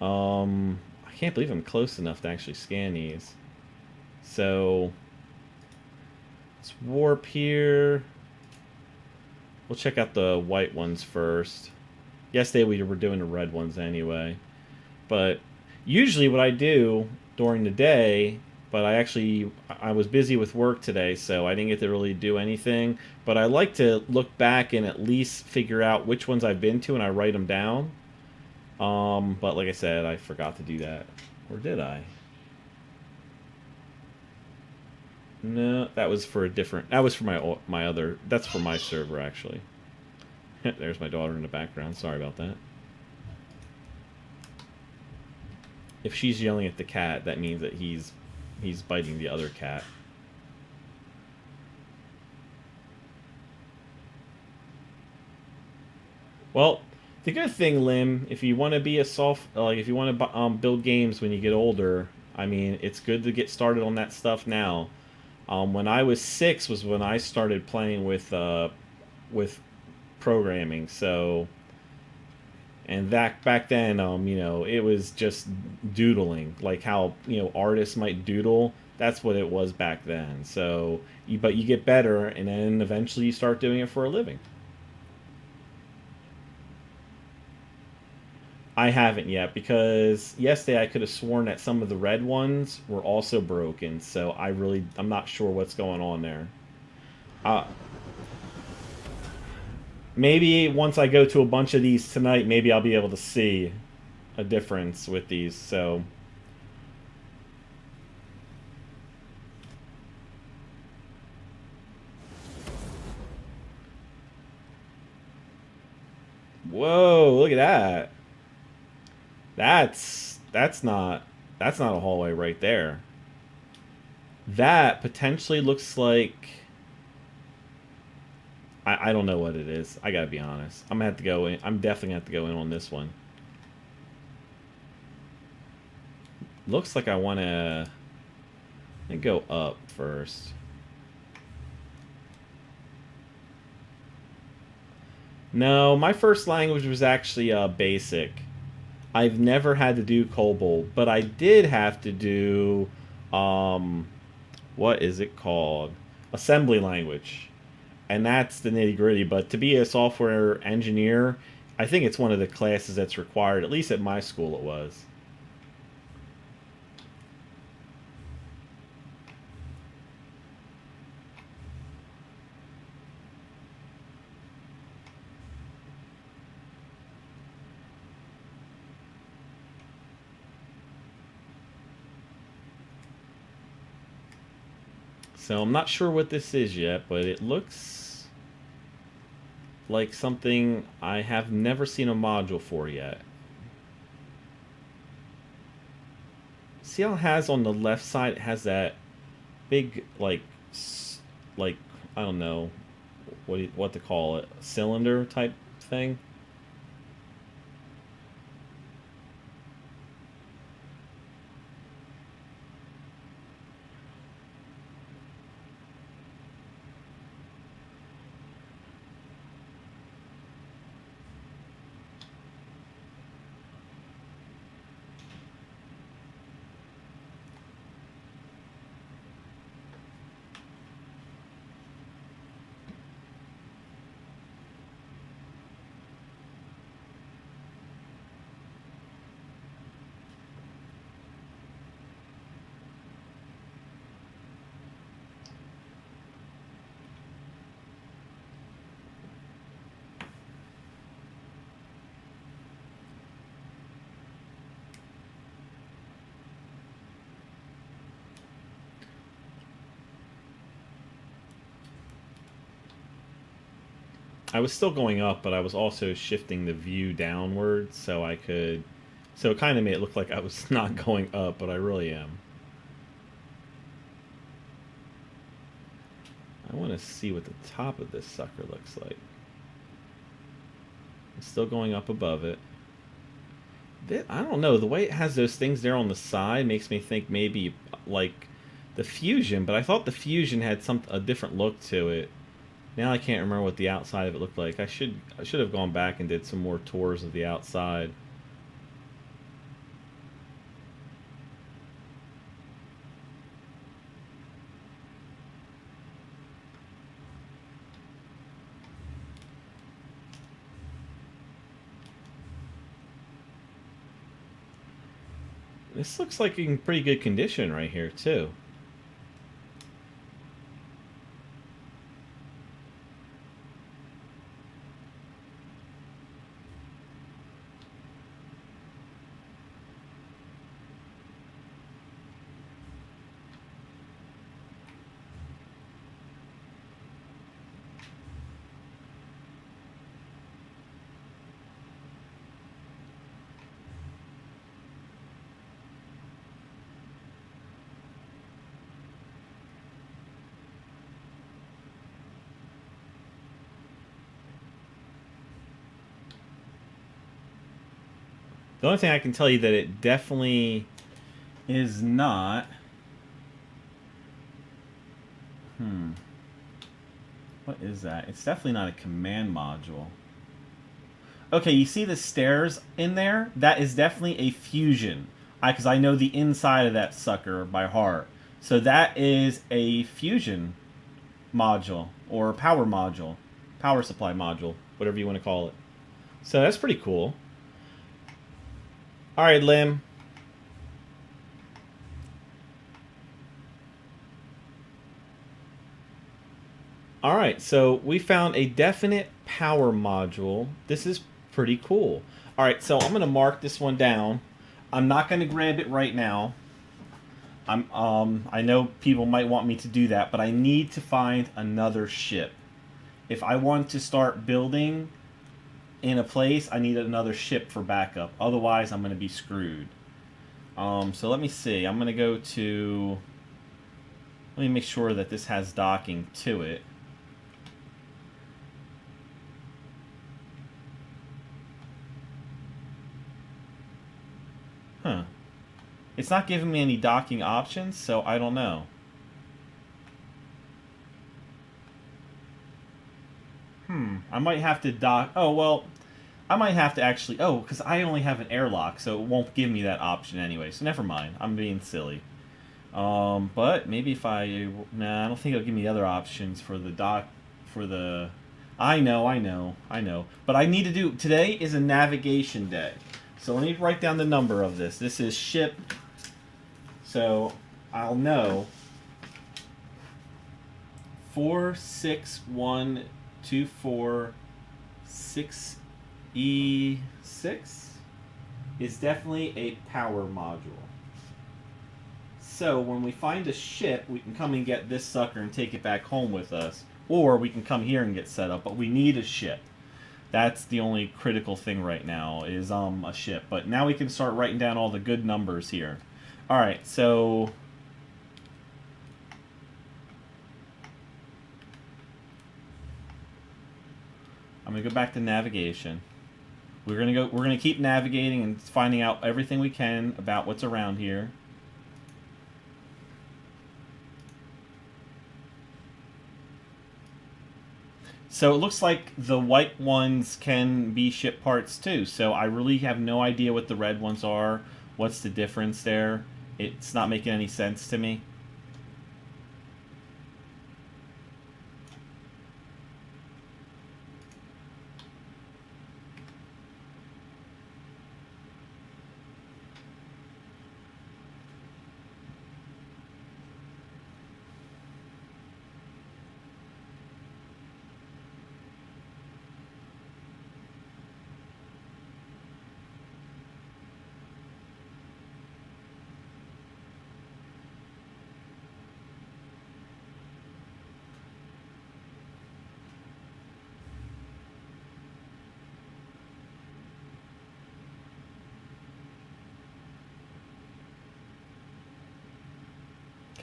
I can't believe I'm close enough to actually scan these. So let's warp here. We'll check out the white ones first. Yesterday we were doing the red ones anyway. But usually what I do during the day, but I was busy with work today, so I didn't get to really do anything. But I like to look back and at least figure out which ones I've been to, and I write them down. But like I said, I forgot to do that. Or did I? No, that was for a different. That was for my other. That's for my server actually. There's my daughter in the background. Sorry about that. If she's yelling at the cat, that means that he's biting the other cat. Well, the good thing, Lim, if you want to be a if you want to build games when you get older, I mean, it's good to get started on that stuff now. When I was 6 was when I started playing with programming. So, and that back then, it was just doodling, like how artists might doodle. That's what it was back then. So, but you get better, and then eventually you start doing it for a living. I haven't yet because yesterday I could have sworn that some of the red ones were also broken. So I'm not sure what's going on there. Uh, Maybe once I go to a bunch of these tonight, maybe I'll be able to see a difference with these. So, whoa, look at that. That's not a hallway right there. That potentially looks like I don't know what it is. I gotta be honest. I'm gonna have to go in. I'm definitely gonna have to go in on this one. Looks like I wanna go up first. No, my first language was actually basic. I've never had to do COBOL, but I did have to do um, what is it called? Assembly language, and that's the nitty gritty. But to be a software engineer, I think it's one of the classes that's required. At least at my school, it was. So I'm not sure what this is yet, but it looks like something I have never seen a module for yet. See how it has on the left side, it has that big, like, I don't know what to call it, cylinder type thing. I was still going up, but I was also shifting the view downward so I could. So it kind of made it look like I was not going up, but I really am. I want to see what the top of this sucker looks like. I'm still going up above it. I don't know. The way it has those things there on the side makes me think maybe like the Fusion, but I thought the Fusion had a different look to it. Now I can't remember what the outside of it looked like. I should have gone back and did some more tours of the outside. This looks like in pretty good condition right here, too. The only thing I can tell you that it definitely is not... What is that? It's definitely not a command module. Okay, you see the stairs in there? That is definitely a fusion. Because I know the inside of that sucker by heart. So that is a fusion module. Or power module. Power supply module. Whatever you want to call it. So that's pretty cool. Alright, Lim. Alright, so we found a definite power module. This is pretty cool. Alright, so I'm going to mark this one down. I'm not going to grab it right now. I know people might want me to do that, but I need to find another ship. If I want to start building in a place, I need another ship for backup. Otherwise, I'm going to be screwed. So let me see. I'm going to go to... Let me make sure that this has docking to it. Huh. It's not giving me any docking options, so I don't know. I might have to dock... Oh, well, I might have to actually... Oh, because I only have an airlock, so it won't give me that option anyway. So never mind. I'm being silly. But maybe if I... Nah, I don't think it'll give me other options for the dock... For the... I know. But I need to do... Today is a navigation day. So let me write down the number of this. This is ship... So I'll know 4612466E6 is definitely a power module. So when we find a ship, we can come and get this sucker and take it back home with us, or we can come here and get set up. But we need a ship. That's the only critical thing right now is a ship. But now we can start writing down all the good numbers here. Alright, so I'm gonna go back to navigation. We're gonna keep navigating and finding out everything we can about what's around here. So it looks like the white ones can be ship parts too. So I really have no idea what the red ones are. What's the difference there? It's not making any sense to me.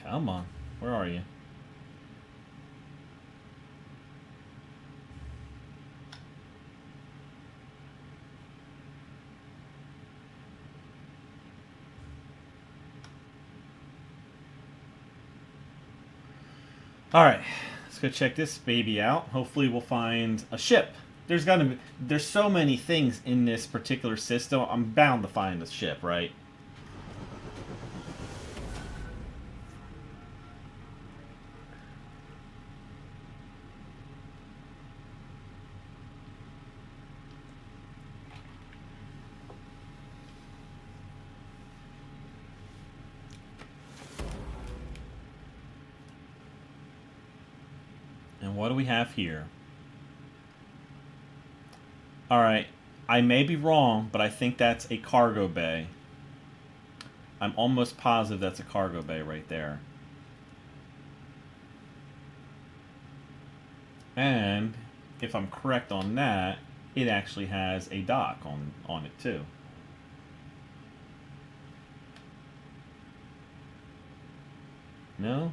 Come on. Where are you? Alright, let's go check this baby out. Hopefully we'll find a ship. There's so many things in this particular system. I'm bound to find a ship, right? And what do we have here? Alright, I may be wrong, but I think that's a cargo bay. I'm almost positive that's a cargo bay right there. And if I'm correct on that, it actually has a dock on it too. No?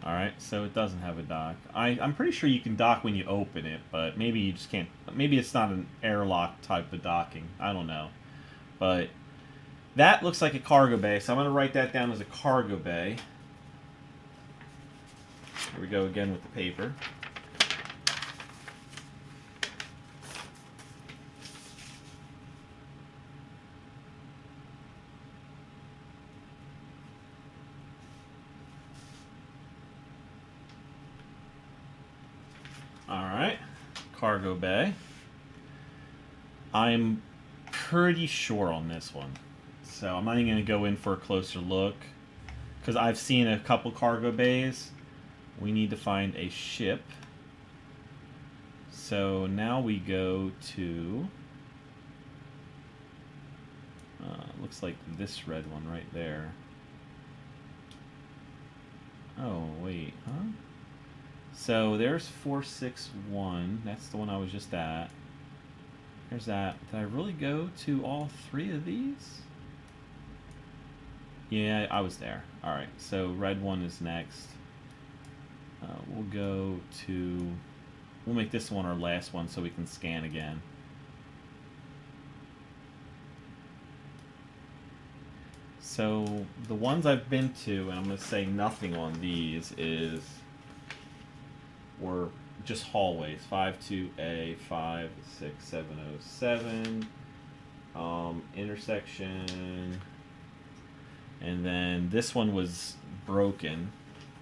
Alright, so it doesn't have a dock. I'm pretty sure you can dock when you open it, but maybe you just can't. Maybe it's not an airlock type of docking. I don't know. But that looks like a cargo bay, so I'm going to write that down as a cargo bay. Here we go again with the paper. Alright, cargo bay. I'm pretty sure on this one. So I'm not even going to go in for a closer look, because I've seen a couple cargo bays. We need to find a ship. So now we go to... looks like this red one right there. Oh, wait, huh? So there's 461. That's the one I was just at. There's that. Did I really go to all three of these? Yeah, I was there. Alright, so red one is next. We'll go to... We'll make this one our last one so we can scan again. So the ones I've been to, and I'm going to say nothing on these, were just hallways. 52A, 56707, intersection, and then this one was broken.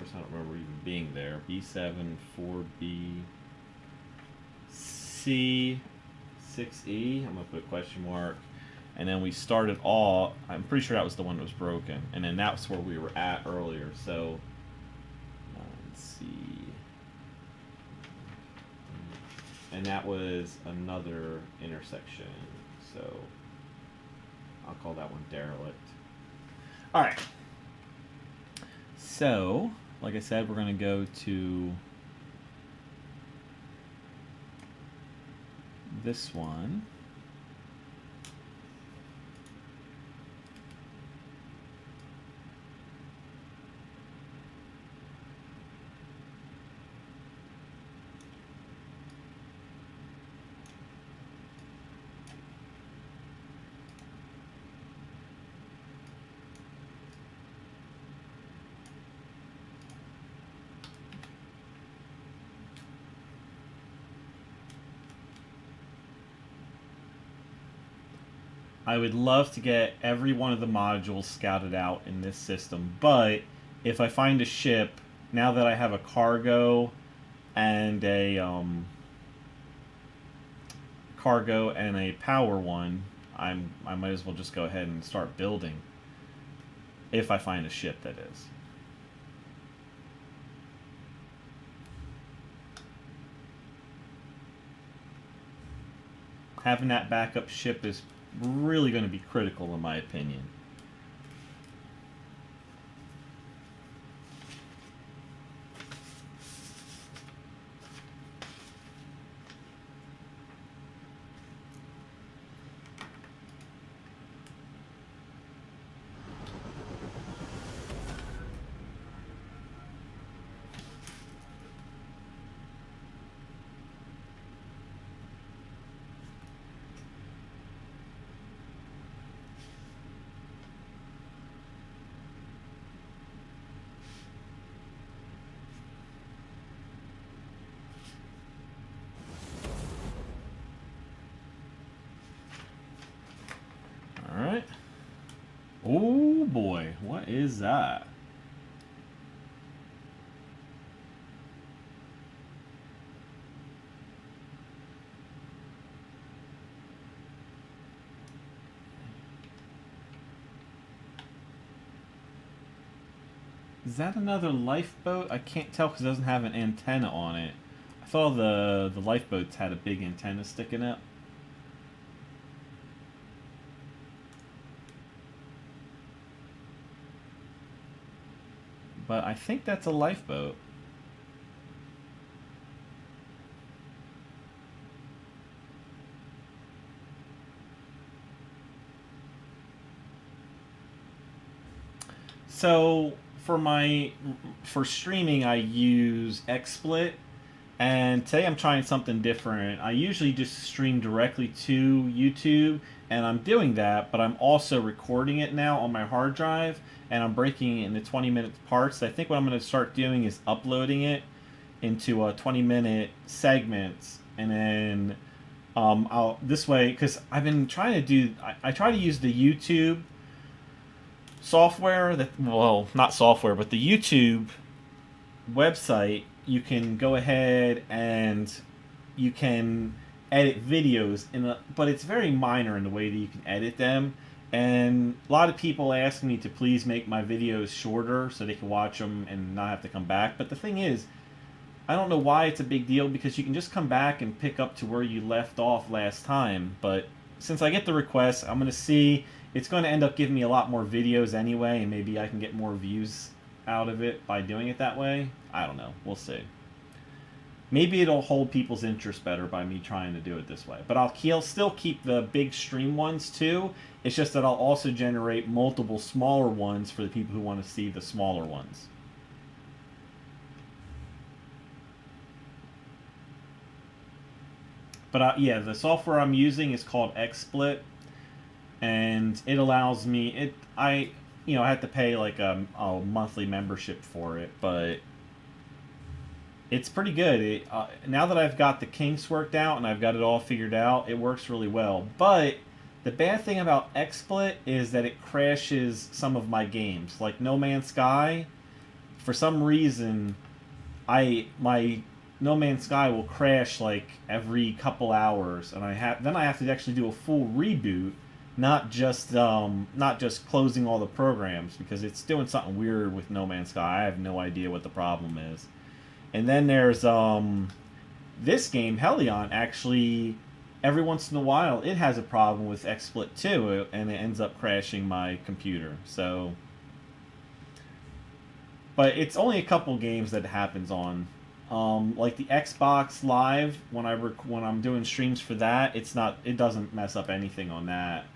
Of course, I don't remember even being there. B7, 4B, C, 6E. I'm going to put a question mark. And then we started all, I'm pretty sure that was the one that was broken. And then that's where we were at earlier. So, let's see. And that was another intersection. So, I'll call that one derelict. Alright. So, like I said, we're going to go to this one. I would love to get every one of the modules scouted out in this system, but if I find a ship, now that I have a cargo and a power one, I might as well just go ahead and start building. If I find a ship, that is. Having that backup ship is really going to be critical in my opinion. Alright. Oh boy, what is that? Is that another lifeboat? I can't tell because it doesn't have an antenna on it. I thought the lifeboats had a big antenna sticking up. But I think that's a lifeboat. So for streaming, I use XSplit, and today I'm trying something different. I usually just stream directly to YouTube, and I'm doing that, but I'm also recording it now on my hard drive, and I'm breaking it into 20-minute parts. I think what I'm going to start doing is uploading it into 20-minute segments, and then I'll this way, because I've been trying to do. I try to use the YouTube software that, well, not software, but the YouTube website. You can go ahead and you can edit videos but it's very minor in the way that you can edit them. And a lot of people ask me to please make my videos shorter so they can watch them and not have to come back. But the thing is, I don't know why it's a big deal, because you can just come back and pick up to where you left off last time. But since I get the request, I'm going to see. It's going to end up giving me a lot more videos anyway, and maybe I can get more views out of it by doing it that way. I don't know. We'll see. Maybe it'll hold people's interest better by me trying to do it this way. But I'll still keep the big stream ones too. It's just that I'll also generate multiple smaller ones for the people who want to see the smaller ones. But yeah, the software I'm using is called XSplit, and it allows me I have to pay like a monthly membership for it, but it's pretty good. Now that I've got the kinks worked out and I've got it all figured out, it works really well. But the bad thing about XSplit is that it crashes some of my games, like No Man's Sky. For some reason, my No Man's Sky will crash like every couple hours, and then I have to actually do a full reboot, not just closing all the programs, because it's doing something weird with No Man's Sky. I have no idea what the problem is. And then there's this game, Hellion. Actually, every once in a while, it has a problem with XSplit too, and it ends up crashing my computer. So, but it's only a couple games that it happens on. Like the Xbox Live, when I'm doing streams for that, it doesn't mess up anything on that.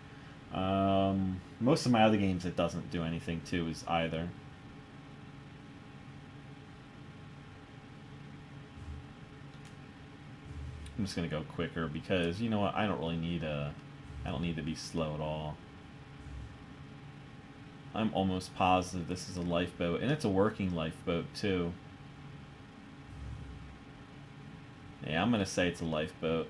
Most of my other games, it doesn't do anything to either. I'm just gonna go quicker because you know what? I don't need to be slow at all. I'm almost positive this is a lifeboat, and it's a working lifeboat too. Yeah, I'm gonna say it's a lifeboat.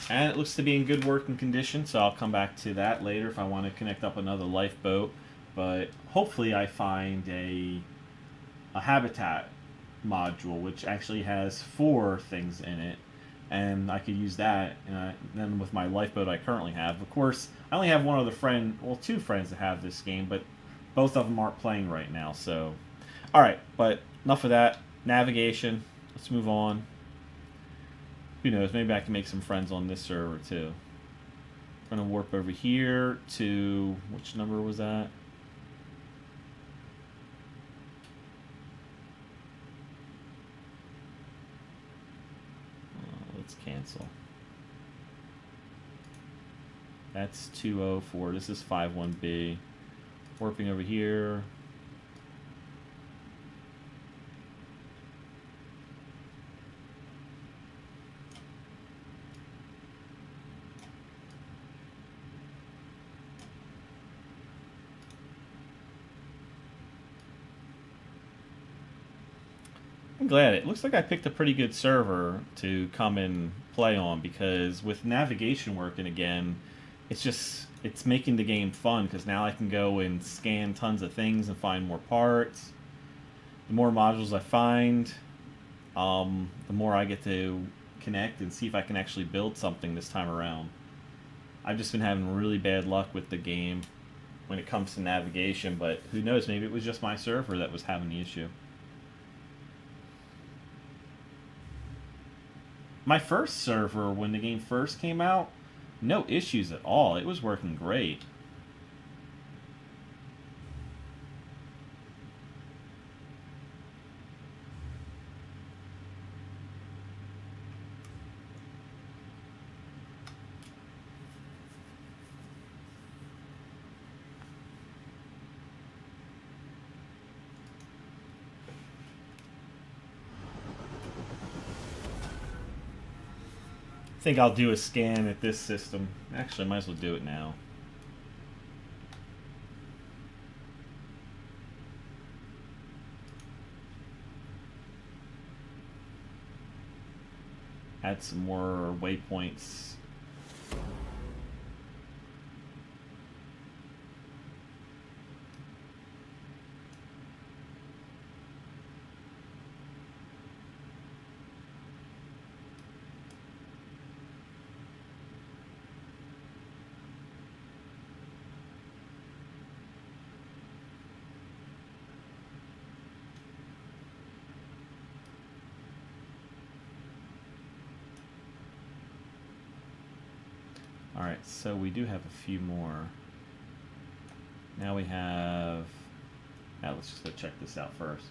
And it looks to be in good working condition, so I'll come back to that later if I want to connect up another lifeboat. But hopefully I find a habitat module which actually has 4 things in it, and I could use that. And then with my lifeboat I currently have, of course, I only have one other friend, well, 2 friends that have this game, but both of them aren't playing right now. So, all right, but enough of that. Navigation. Let's move on. Who knows? Maybe I can make some friends on this server too. I'm gonna warp over here to, which number was that? Let's cancel. That's 204. This is 51B. Warping over here. I'm glad. It looks like I picked a pretty good server to come and play on, because with navigation working again, it's making the game fun, because now I can go and scan tons of things and find more parts. The more modules I find, the more I get to connect and see if I can actually build something this time around. I've just been having really bad luck with the game when it comes to navigation, but who knows, maybe it was just my server that was having the issue. My first server, when the game first came out, no issues at all. It was working great. I think I'll do a scan at this system. Actually, I might as well do it now. Add some more waypoints. Alright, so we do have a few more. Now we have... let's just go check this out first.